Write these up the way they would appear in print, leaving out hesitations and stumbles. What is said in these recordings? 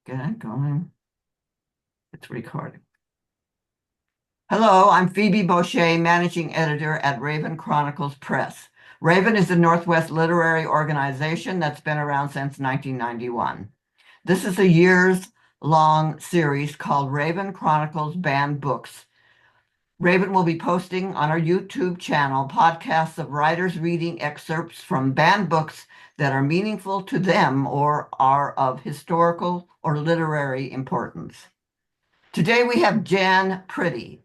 Get it going. It's recording. Hello, I'm Phoebe Bosche, managing editor at Raven Chronicles Press. Raven is a Northwest literary organization that's been around since 1991. This is a years-long series called Raven Chronicles Banned Books. Raven will be posting on our YouTube channel podcasts of writers reading excerpts from banned books that are meaningful to them or are of historical or literary importance. Today we have Jan Priddy.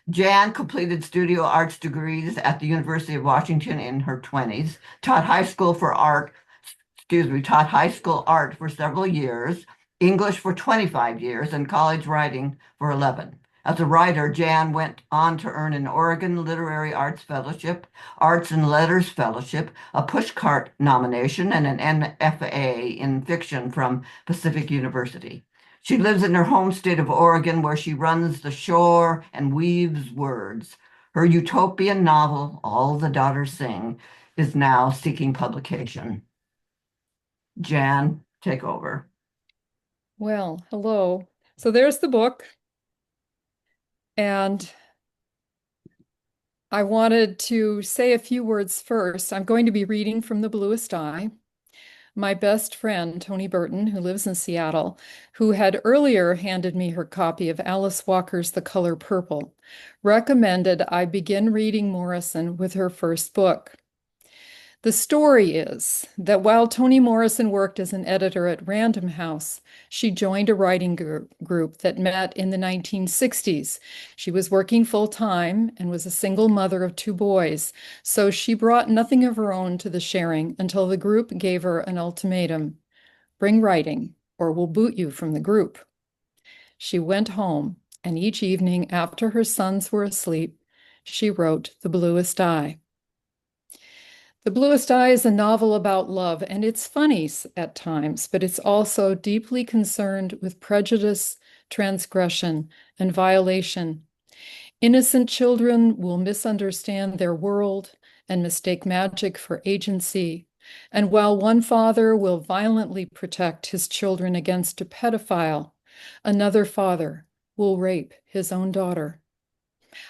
Jan completed studio arts degrees at the University of Washington in her 20s, taught high school art for several years, English for 25 years, and college writing for 11. As a writer, Jan went on to earn an Oregon Literary Arts Fellowship, Arts and Letters Fellowship, a Pushcart nomination, and an MFA in fiction from Pacific University. She lives in her home state of Oregon, where she runs the shore and weaves words. Her utopian novel, All the Daughters Sing, is now seeking publication. Jan, take over. Well, hello. So there's the book. And I wanted to say a few words first. I'm going to be reading from the Bluest Eye. My best friend, Toni Burton, who lives in Seattle, who had earlier handed me her copy of Alice Walker's The Color Purple, recommended I begin reading Morrison with her first book. The story is that while Toni Morrison worked as an editor at Random House, she joined a writing group that met in the 1960s. She was working full-time and was a single mother of 2 boys, so she brought nothing of her own to the sharing until the group gave her an ultimatum: bring writing, or we'll boot you from the group. She went home, and each evening after her sons were asleep, she wrote The Bluest Eye. The Bluest Eye is a novel about love, and it's funny at times, but it's also deeply concerned with prejudice, transgression, and violation. Innocent children will misunderstand their world and mistake magic for agency. And while one father will violently protect his children against a pedophile, another father will rape his own daughter.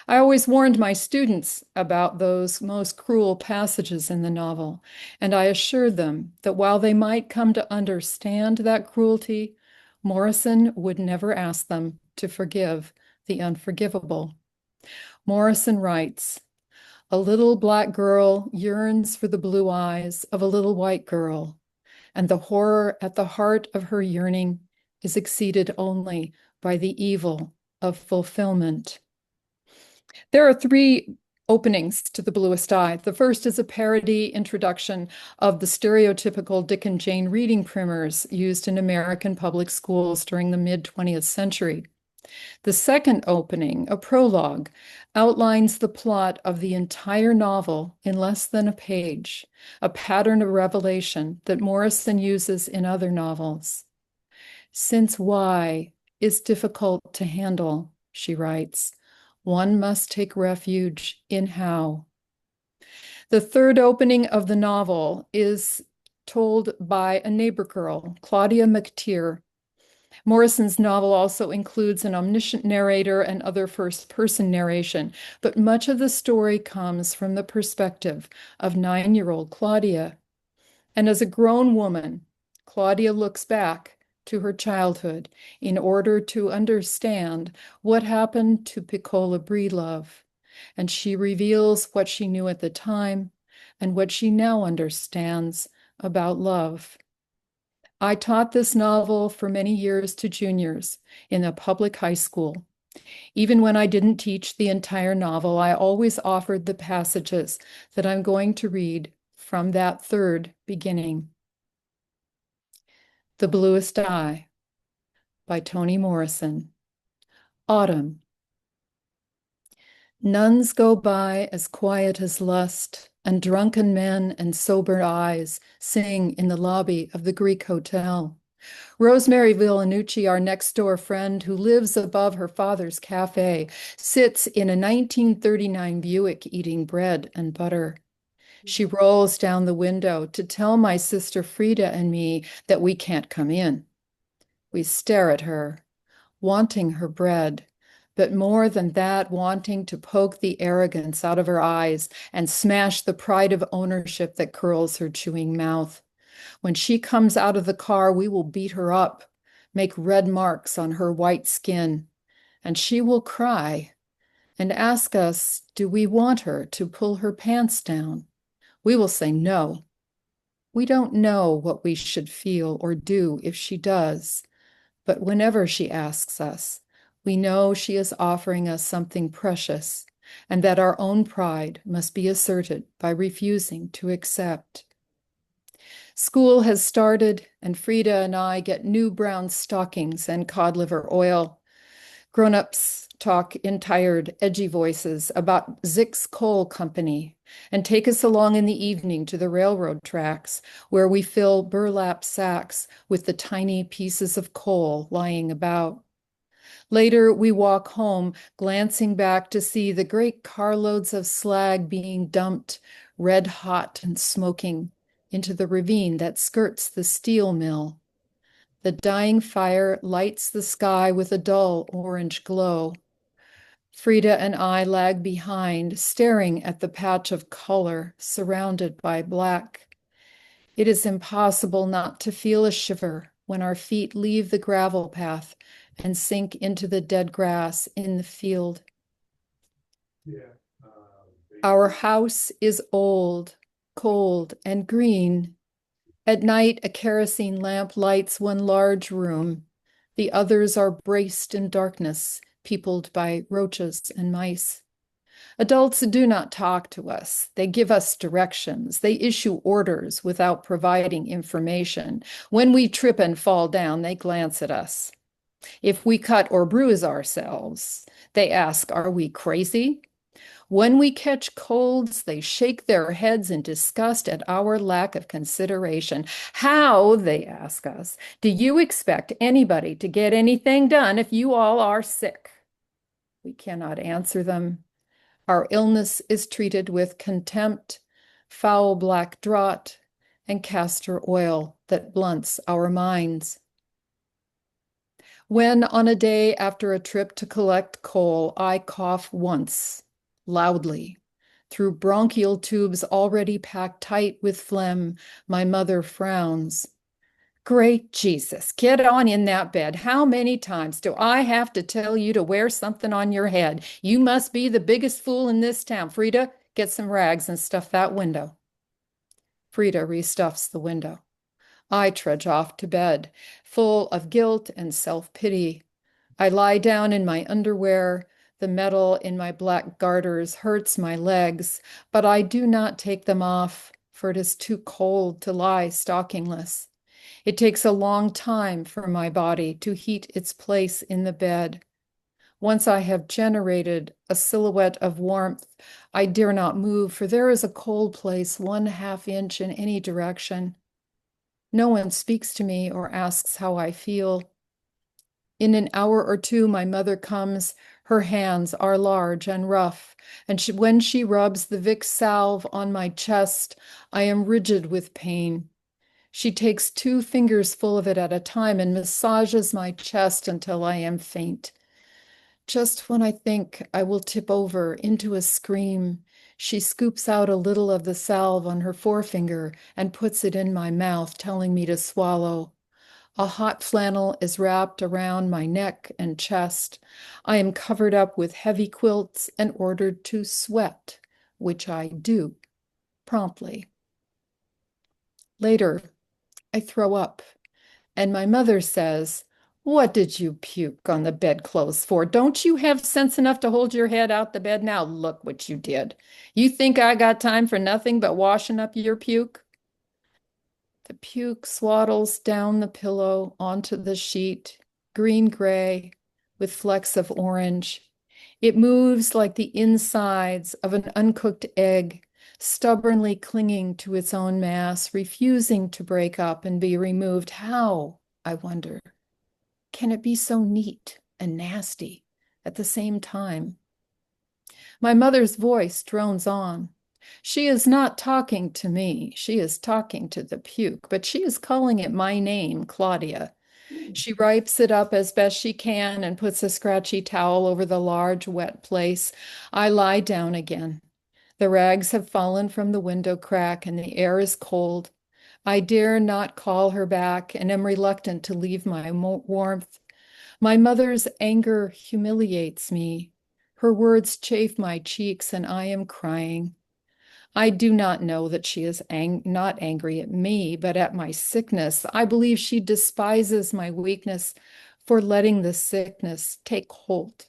I always warned my students about those most cruel passages in the novel, and I assured them that while they might come to understand that cruelty, Morrison would never ask them to forgive the unforgivable. Morrison writes, "A little black girl yearns for the blue eyes of a little white girl, and the horror at the heart of her yearning is exceeded only by the evil of fulfillment." There are 3 openings to The Bluest Eye. The first is a parody introduction of the stereotypical Dick and Jane reading primers used in American public schools during the mid-20th century. The second opening, a prologue, outlines the plot of the entire novel in less than a page, a pattern of revelation that Morrison uses in other novels. "Since why is difficult to handle," she writes, "one must take refuge in how." The third opening of the novel is told by a neighbor girl, Claudia McTeer. Morrison's novel also includes an omniscient narrator and other first-person narration, but much of the story comes from the perspective of 9-year-old Claudia. And as a grown woman, Claudia looks back to her childhood in order to understand what happened to Piccola Breedlove, and she reveals what she knew at the time and what she now understands about love. I taught this novel for many years to juniors in a public high school. Even when I didn't teach the entire novel, I always offered the passages that I'm going to read from that third beginning. The Bluest Eye by Toni Morrison. Autumn. Nuns go by as quiet as lust, and drunken men and sober eyes sing in the lobby of the Greek hotel. Rosemary Villanucci, our next-door friend who lives above her father's cafe, sits in a 1939 Buick eating bread and butter. She rolls down the window to tell my sister Frida and me that we can't come in. We stare at her, wanting her bread, but more than that, wanting to poke the arrogance out of her eyes and smash the pride of ownership that curls her chewing mouth. When she comes out of the car, we will beat her up, make red marks on her white skin, and she will cry and ask us, do we want her to pull her pants down? We will say no. We don't know what we should feel or do if she does, but whenever she asks us, we know she is offering us something precious and that our own pride must be asserted by refusing to accept. School has started, and Frida and I get new brown stockings and cod liver oil. Grown-ups talk in tired, edgy voices about Zick's Coal Company and take us along in the evening to the railroad tracks where we fill burlap sacks with the tiny pieces of coal lying about. Later, we walk home, glancing back to see the great carloads of slag being dumped, red hot and smoking, into the ravine that skirts the steel mill. The dying fire lights the sky with a dull orange glow. Frida and I lag behind, staring at the patch of color surrounded by black. It is impossible not to feel a shiver when our feet leave the gravel path and sink into the dead grass in the field. Our house is old, cold, and green. At night, a kerosene lamp lights one large room. The others are braced in darkness, peopled by roaches and mice. Adults do not talk to us. They give us directions. They issue orders without providing information. When we trip and fall down, they glance at us. If we cut or bruise ourselves, they ask, are we crazy? When we catch colds, they shake their heads in disgust at our lack of consideration. How, they ask us, do you expect anybody to get anything done if you all are sick? We cannot answer them. Our illness is treated with contempt, foul black draught, and castor oil that blunts our minds. When on a day after a trip to collect coal, I cough once, loudly, through bronchial tubes already packed tight with phlegm, my mother frowns. Great Jesus, get on in that bed. How many times do I have to tell you to wear something on your head? You must be the biggest fool in this town. Frida, get some rags and stuff that window. Frida restuffs the window. I trudge off to bed, full of guilt and self-pity. I lie down in my underwear. The metal in my black garters hurts my legs, but I do not take them off, for it is too cold to lie stockingless. It takes a long time for my body to heat its place in the bed. Once I have generated a silhouette of warmth, I dare not move, for there is a cold place 1/2 inch in any direction. No one speaks to me or asks how I feel. In an hour or two, my mother comes. Her hands are large and rough, and when she rubs the Vicks salve on my chest, I am rigid with pain. She takes 2 fingers full of it at a time and massages my chest until I am faint. Just when I think I will tip over into a scream, she scoops out a little of the salve on her forefinger and puts it in my mouth, telling me to swallow. A hot flannel is wrapped around my neck and chest. I am covered up with heavy quilts and ordered to sweat, which I do promptly. Later, I throw up, and my mother says, "What did you puke on the bedclothes for? Don't you have sense enough to hold your head out the bed? Now look what you did. You think I got time for nothing but washing up your puke?" The puke swaddles down the pillow onto the sheet, green-gray, with flecks of orange. It moves like the insides of an uncooked egg, stubbornly clinging to its own mass, refusing to break up and be removed. How, I wonder, can it be so neat and nasty at the same time? My mother's voice drones on. She is not talking to me. She is talking to the puke, but she is calling it my name, Claudia. She wipes it up as best she can and puts a scratchy towel over the large, wet place. I lie down again. The rags have fallen from the window crack and the air is cold. I dare not call her back and am reluctant to leave my warmth. My mother's anger humiliates me. Her words chafe my cheeks and I am crying. I do not know that she is not angry at me, but at my sickness. I believe she despises my weakness for letting the sickness take hold.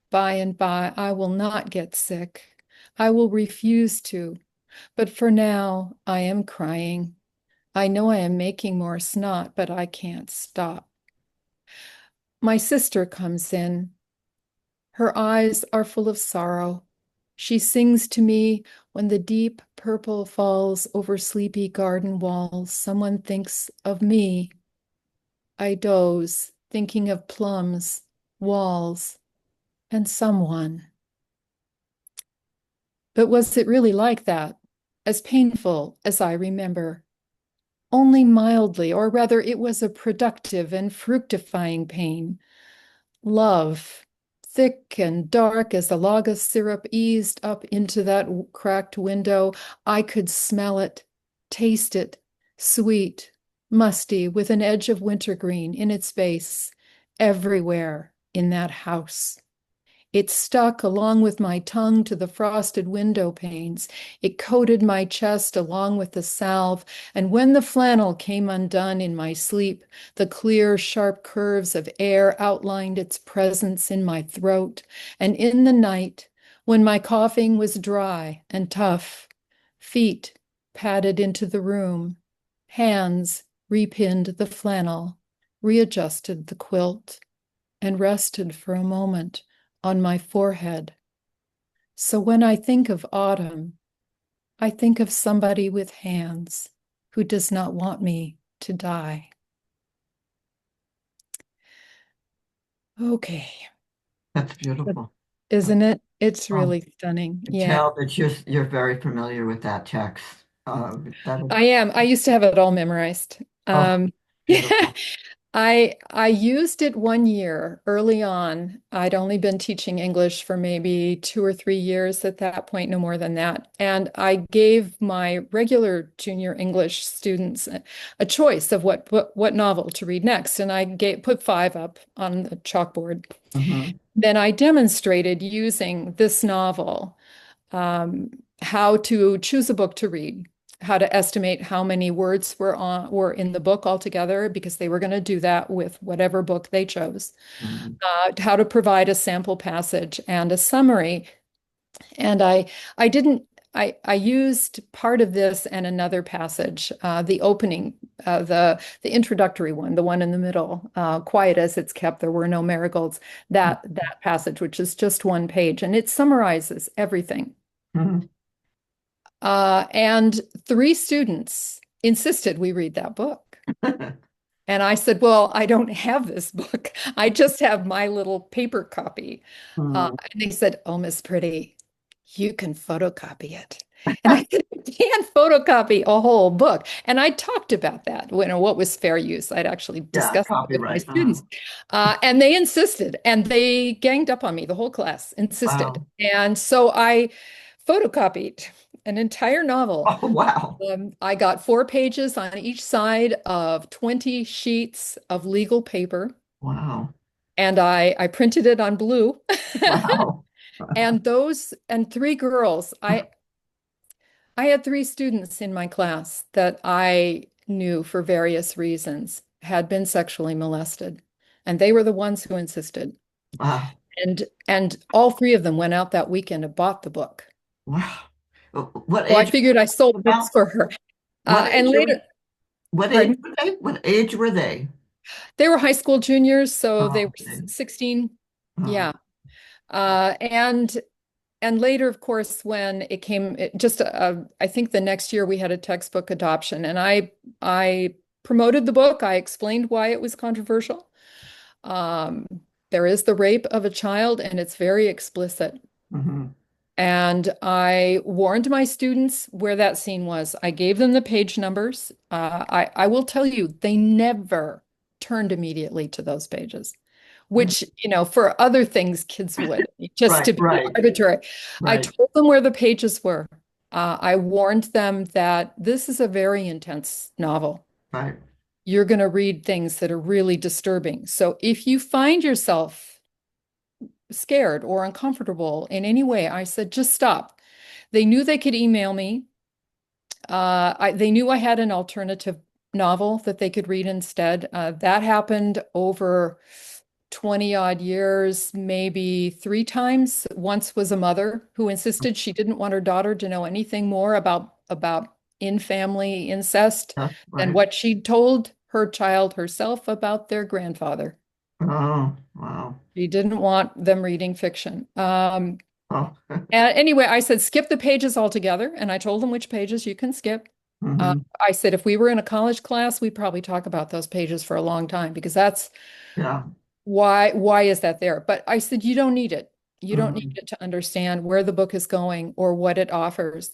By and by, I will not get sick. I will refuse to. But for now, I am crying. I know I am making more snot, but I can't stop. My sister comes in. Her eyes are full of sorrow. She sings to me when the deep purple falls over sleepy garden walls. Someone thinks of me. I doze, thinking of plums, walls, and someone. But was it really like that? As painful as I remember? Only mildly, or rather, it was a productive and fructifying pain. Love, thick and dark as the Lagos syrup eased up into that cracked window. I could smell it, taste it, sweet, musty, with an edge of wintergreen in its base, everywhere in that house. It stuck along with my tongue to the frosted window panes. It coated my chest along with the salve, and when the flannel came undone in my sleep, the clear, sharp curves of air outlined its presence in my throat. And in the night, when my coughing was dry and tough, feet padded into the room, hands repinned the flannel, readjusted the quilt, and rested for a moment on my forehead. So when I think of autumn, I think of somebody with hands who does not want me to die. Okay. That's beautiful. Isn't it? It's Um, really stunning. I Yeah. tell that you're very familiar with that text. That is, I am. I used to have it all memorized. oh, Yeah, beautiful. I used it one year early on. I'd only been teaching English for maybe 2 or 3 years at that point, no more than that. And I gave my regular junior English students a choice of what novel to read next, and I put five up on the chalkboard. Hmm. Then I demonstrated using this novel um, how to choose a book to read, how to estimate how many words were in the book altogether, because they were going to do that with whatever book they chose. Hmm. How to provide a sample passage and a summary. And I didn't. I used part of this and another passage, the opening, the introductory one, the one in the middle, quiet as it's kept, there were no marigolds. That passage, which is just one page, and it summarizes everything. Hmm. And three students insisted we read that book. And I said, well, I don't have this book. I just have my little paper copy. Hmm. And they said, oh, Miss Priddy, you can photocopy it. And I said, I can't photocopy a whole book. And I talked about that when what was fair use. I'd actually Yeah, discussed it with my copyright. students. And they insisted, and they ganged up on me. The whole class insisted. Wow. And so I photocopied an entire novel. Oh, wow. I got 4 pages on each side of 20 sheets of legal paper, Wow. and I printed it on blue. Wow. And three girls, I had three students in my class that I knew for various reasons had been sexually molested, and they were the ones who insisted. Wow. And all three of them went out that weekend and bought the book. Wow. What So I age figured I were sold they books about? for her. What And age are, later, what age pardon? were they? What age were they? They were high school juniors, so they Oh, were okay. 16. Oh, Yeah. Uh, and and later, of course, when it came, I think the next year we had a textbook adoption, and I promoted the book. I explained why it was controversial. Um, there is the rape of a child, and it's very explicit. mhm. And I warned my students where that scene was. I gave them the page numbers. I will tell you, they never turned immediately to those pages, which, for other things, kids would, just Right, to be right, arbitrary. I right, told them where the pages were. I warned them that this is a very intense novel. right. You're going to read things that are really disturbing. So if you find yourself scared or uncomfortable in any way, I said, just stop. They knew they could email me. They knew I had an alternative novel that they could read instead. That happened over 20 odd years, maybe 3 times. Once was a mother who insisted she didn't want her daughter to know anything more about in-family incest Yeah, than right. what she'd told her child herself about their grandfather. Oh, wow. She didn't want them reading fiction. Oh, And anyway, I said, skip the pages altogether. And I told them which pages you can skip. hmm. I said, if we were in a college class, we'd probably talk about those pages for a long time because that's Yeah. why is that there? But I said, you don't need it. You don't need Hmm. it to understand where the book is going or what it offers.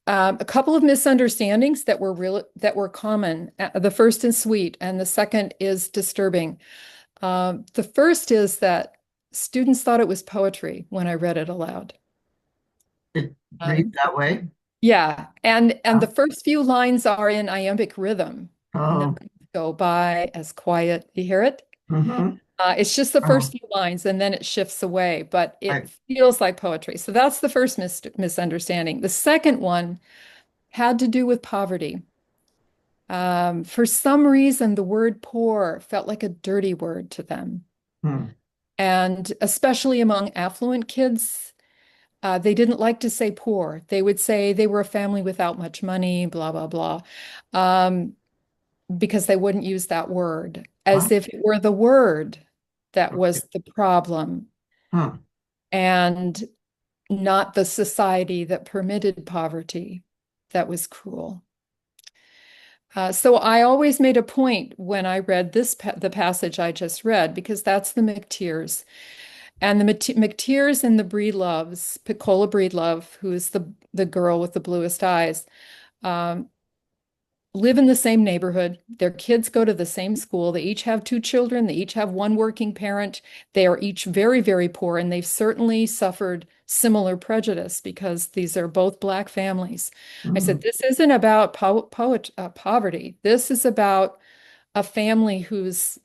A couple of misunderstandings that were common. The first is sweet, and the second is disturbing. The first is that students thought it was poetry when I read it aloud. It reads Um, that way. yeah, and Yeah. the first few lines are in iambic rhythm. Oh, Nights go by as quiet. You hear it? hmm. It's just the Oh, first few lines, and then it shifts away, but it right. feels like poetry. So that's the first misunderstanding. The second one had to do with poverty. For some reason, the word poor felt like a dirty word to them. Hmm. And especially among affluent kids, they didn't like to say poor. They would say they were a family without much money, blah, blah, blah, um, because they wouldn't use that word as Wow. if it were the word that Okay. was the problem Huh. and not the society that permitted poverty that was cruel. So I always made a point when I read the passage I just read, because that's the McTeers. And the McTeers and the Breedloves, Piccola Breedlove, who is the girl with the bluest eyes, um, live in the same neighborhood. Their kids go to the same school. They each have 2 children. They each have one working parent. They are each very, very poor, and they've certainly suffered similar prejudice because these are both Black families. I Hmm. said, this isn't about poverty. This is about a family who's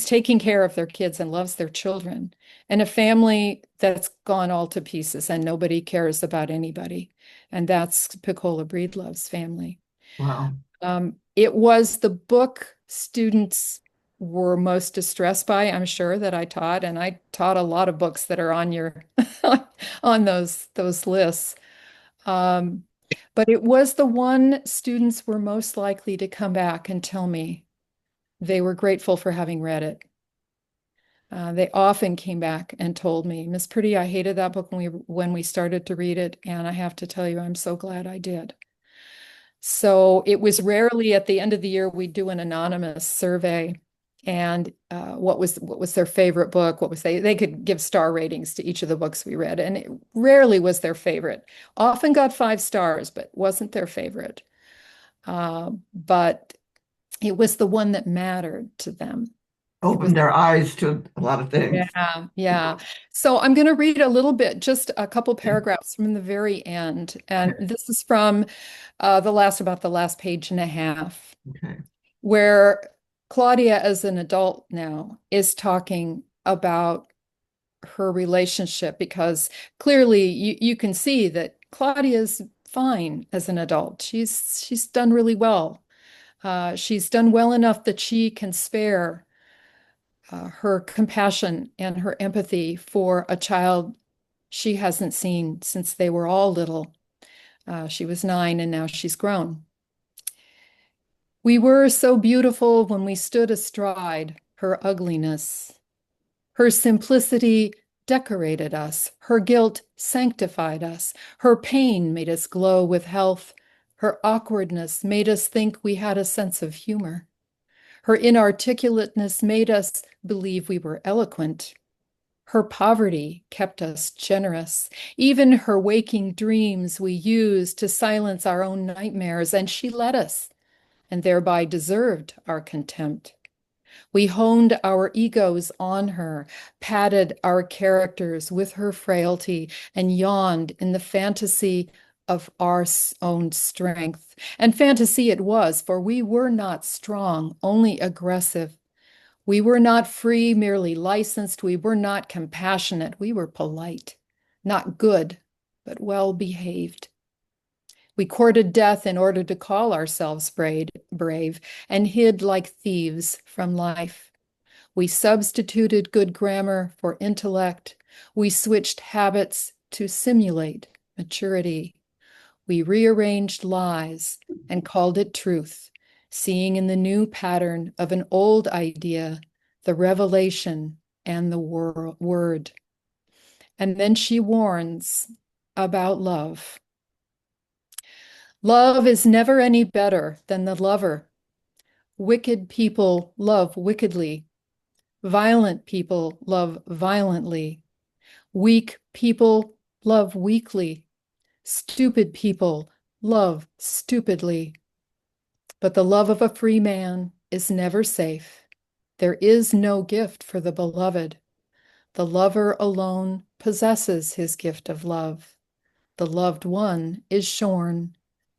taking care of their kids and loves their children, and a family that's gone all to pieces and nobody cares about anybody. And that's Piccola Breedlove's family. Wow. It was the book students were most distressed by, I'm sure, that I taught, and I taught a lot of books that are on your on those lists. Um, but it was the one students were most likely to come back and tell me they were grateful for having read it. They often came back and told me, Miss Priddy, I hated that book when we started to read it, and I have to tell you, I'm so glad I did. So it was rarely at the end of the year we'd do an anonymous survey, and what was their favorite book? What was they could give star ratings to each of the books we read, and it rarely was their favorite. Often got 5 stars, but wasn't their favorite. But it was the one that mattered to them. It Opened was. their eyes to a lot of things. Yeah, yeah. So I'm going to read a little bit, just a couple paragraphs from the very end. And Okay. this is from about the last page and a half, Okay. where Claudia, as an adult now, is talking about her relationship, because clearly you can see that Claudia's fine as an adult. She's done really well. She's done well enough that she can spare her compassion and her empathy for a child she hasn't seen since they were all little. She was 9 and now she's grown. We were so beautiful when we stood astride her ugliness. Her simplicity decorated us. Her guilt sanctified us. Her pain made us glow with health. Her awkwardness made us think we had a sense of humor. Her inarticulateness made us believe we were eloquent. Her poverty kept us generous. Even her waking dreams we used to silence our own nightmares, and she let us, and thereby deserved our contempt. We honed our egos on her, padded our characters with her frailty, and yawned in the fantasy of our own strength. And fantasy it was, for we were not strong, only aggressive. We were not free, merely licensed. We were not compassionate. We were polite, not good, but well behaved. We courted death in order to call ourselves brave, and hid like thieves from life. We substituted good grammar for intellect. We switched habits to simulate maturity. We rearranged lies and called it truth, seeing in the new pattern of an old idea the revelation and the word. And then she warns about love. Love is never any better than the lover. Wicked people love wickedly. Violent people love violently. Weak people love weakly. Stupid people love stupidly. But the love of a free man is never safe. There is no gift for the beloved. The lover alone possesses his gift of love. The loved one is shorn,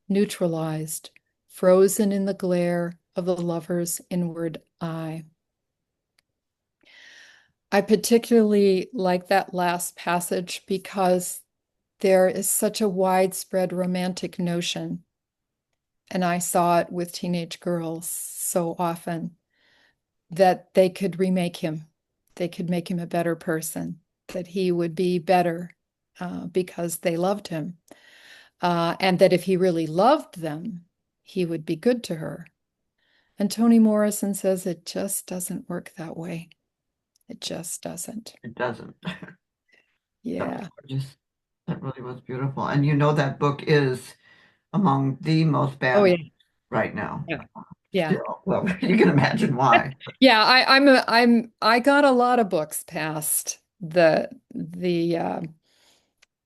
neutralized, frozen in the glare of the lover's inward eye. I particularly like that last passage because there is such a widespread romantic notion, and I saw it with teenage girls so often, that they could remake him. They could make him a better person, that he would be better because they loved him. And that if he really loved them, he would be good to her. And Toni Morrison says it just doesn't work that way. It just doesn't. It doesn't. That was Yeah. gorgeous. That really was beautiful. And you know that book is among the most Oh, banned yeah. right now. Yeah. Yeah. Still, well, you can imagine why. Yeah, I got a lot of books past the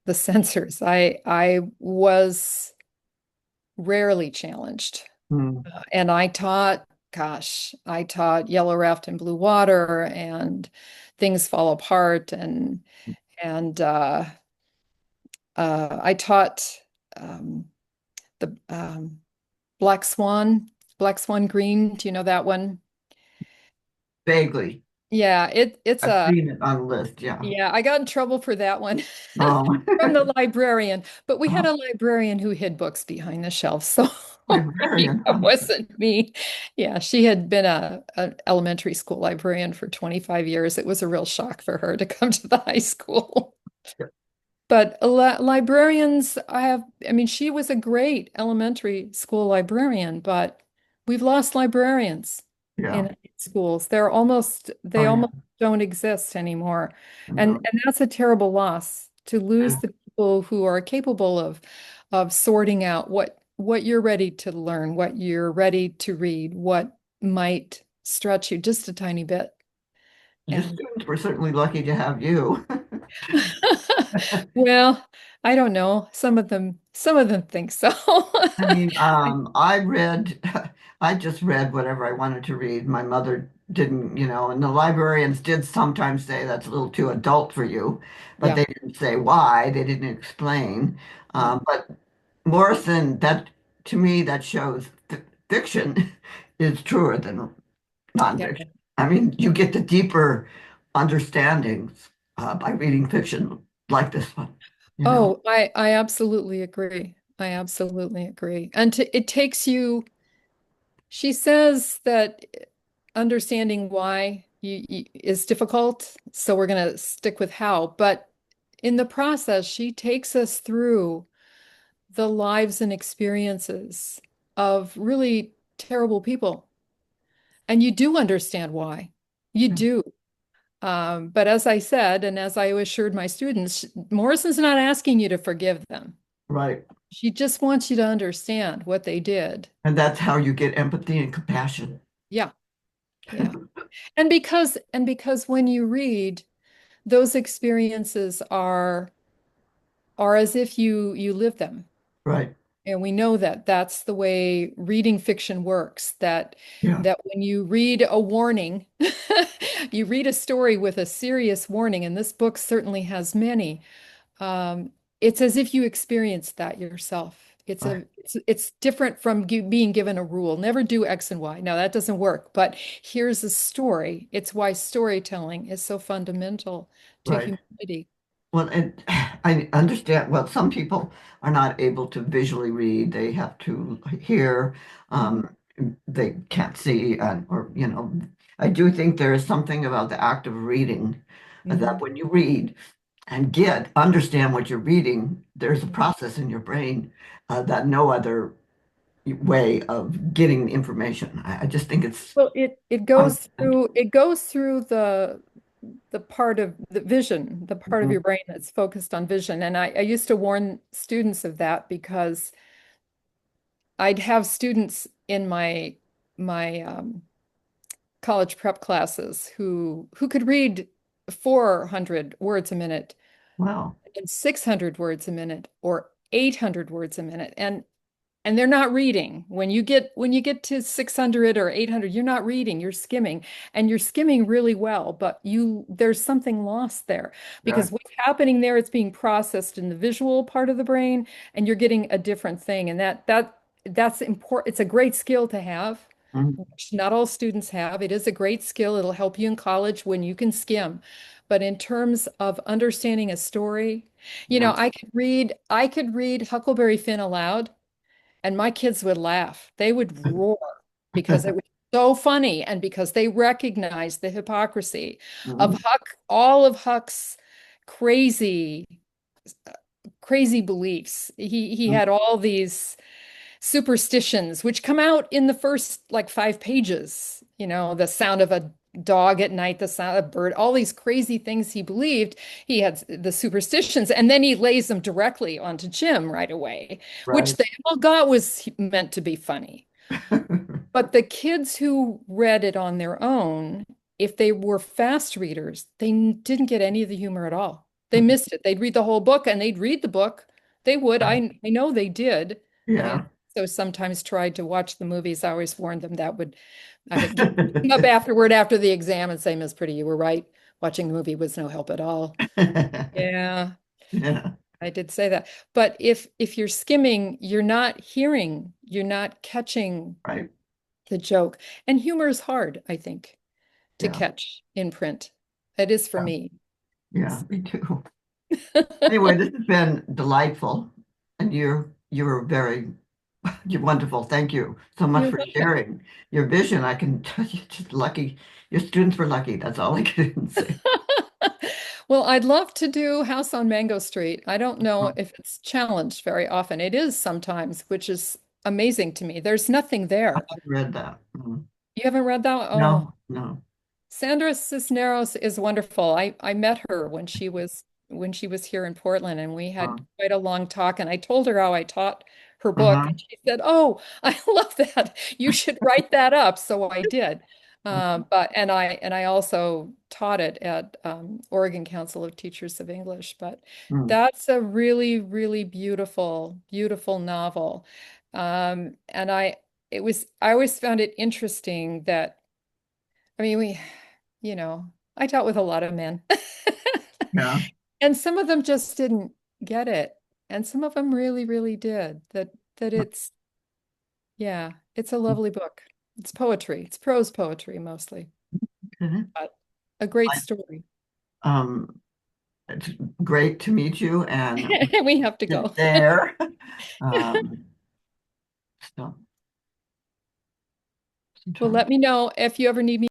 censors. I was rarely challenged. Hmm. And I taught, gosh, I taught Yellow Raft and Blue Water and Things Fall Apart and I taught um, the Black Swan Green. Do you know that one? Vaguely. Yeah, it's I've a seen it on the list, yeah. yeah, I got in trouble for that one Oh, from the librarian, but we had oh, a librarian who hid books behind the shelves, so librarian. that wasn't me. Yeah, she had been an elementary school librarian for 25 years. It was a real shock for her to come to the high school. But librarians, I mean, she was a great elementary school librarian, but we've lost librarians Yeah. in schools. They Oh, yeah. almost don't exist anymore. I And know. that's a terrible loss to lose Yeah. the people who are capable of sorting out what you're ready to learn, what you're ready to read, what might stretch you just a tiny bit. Your And students were certainly lucky to have you. well, I don't know. Some of them think so. I mean, I just read whatever I wanted to read. My mother didn't, and the librarians did sometimes say that's a little too adult for you, but Yeah, they didn't say why. They didn't explain. yeah, But Morrison, to me, that shows fiction is truer than yeah. nonfiction. I mean, you get the deeper understandings by reading fiction like this one. Oh, I absolutely agree. I absolutely agree. And it takes you, she says that understanding why is difficult, so we're going to stick with how. But in the process, she takes us through the lives and experiences of really terrible people. And you do understand why. You do. But as I said, and as I assured my students, Morrison's not asking you to forgive them. Right. She just wants you to understand what they did. And that's how you get empathy and compassion. Yeah, yeah. And because when you read, those experiences are as if you live them. Right. And we know that that's the way reading fiction works, Yeah. that when you read a warning, you read a story with a serious warning, and this book certainly has many. It's as if you experienced that yourself. Right. It's different from being given a rule. Never do X and Y. Now that doesn't work, but here's a story. It's why storytelling is so fundamental to Right. humanity. Well, and I understand. Well, some people are not able to visually read. They have to hear. Mhm. Um, they can't see, or I do think there is something about the act of reading that Mhm. when you read and understand what you're reading, there's a process in your brain that no other way of getting information. I just think it's Well, it goes through the part of the vision, the part of Mhm. your brain that's focused on vision. And I used to warn students of that because I'd have students in my college prep classes who could read 400 words a minute Wow. and 600 words a minute or 800 words a minute. And they're not reading. When you get to 600 or 800, you're not reading, you're skimming, and you're skimming really well, but there's something lost there Yeah. because what's happening there, it's being processed in the visual part of the brain, and you're getting a different thing. And that's important. It's a great skill to have, Mhm. which not all students have. It is a great skill. It'll help you in college when you can skim. But in terms of understanding a story, Yeah. I could read Huckleberry Finn aloud and my kids would laugh. They would roar because it was so funny and because they recognized the hypocrisy of Mhm. All of Huck's crazy, crazy beliefs. He Mhm. had all these superstitions, which come out in the first like 5 pages, the sound of a dog at night, the sound of a bird, all these crazy things he believed. He had the superstitions, and then he lays them directly onto Jim right away, which Right. they all got was meant to be funny. But the kids who read it on their own, if they were fast readers, they didn't get any of the humor at all. They missed it. They'd read the whole book and they'd read the book. They would. I know they did. I Yeah. so sometimes tried to watch the movies. I always warned them I would give them up afterward after the exam and say, Miss Pretty, you were right. Watching the movie was no help at all. Yeah, Yeah. I did say that. But if you're skimming, you're not hearing, you're not catching Right. the joke. And humor is hard, I think, to Yeah. catch in print. It is for Yeah. me. Yeah. Me too. Anyway, this has been delightful, and you're very you're wonderful. Thank you so much You're for welcome. sharing your vision. I can tell you, just lucky. Your students were lucky. That's all I can say. Well, I'd love to do House on Mango Street. I don't know if it's challenged very often. It is sometimes, which is amazing to me. There's nothing I there. haven't read that. Mm. You haven't read that? Oh, No, no. Sandra Cisneros is wonderful. I met her when she was here in Portland, and we Uh, had quite a long talk, and I told her how I taught her book, uh-huh. and she said, "Oh, I love that. You should write that up." So I did. But I also taught it at Oregon Council of Teachers of English. But Mm. that's a really, really beautiful, beautiful novel. And I always found it interesting that I mean, I dealt with a lot of men, Yeah. and some of them just didn't get it, and some of them really, really did. That yeah, it's a lovely book. It's poetry. It's prose poetry mostly, Okay. but a great I- story. Um, it's great to meet you, and We have to it's go. there. Um, so, Well, sometime. let me know if you ever need me.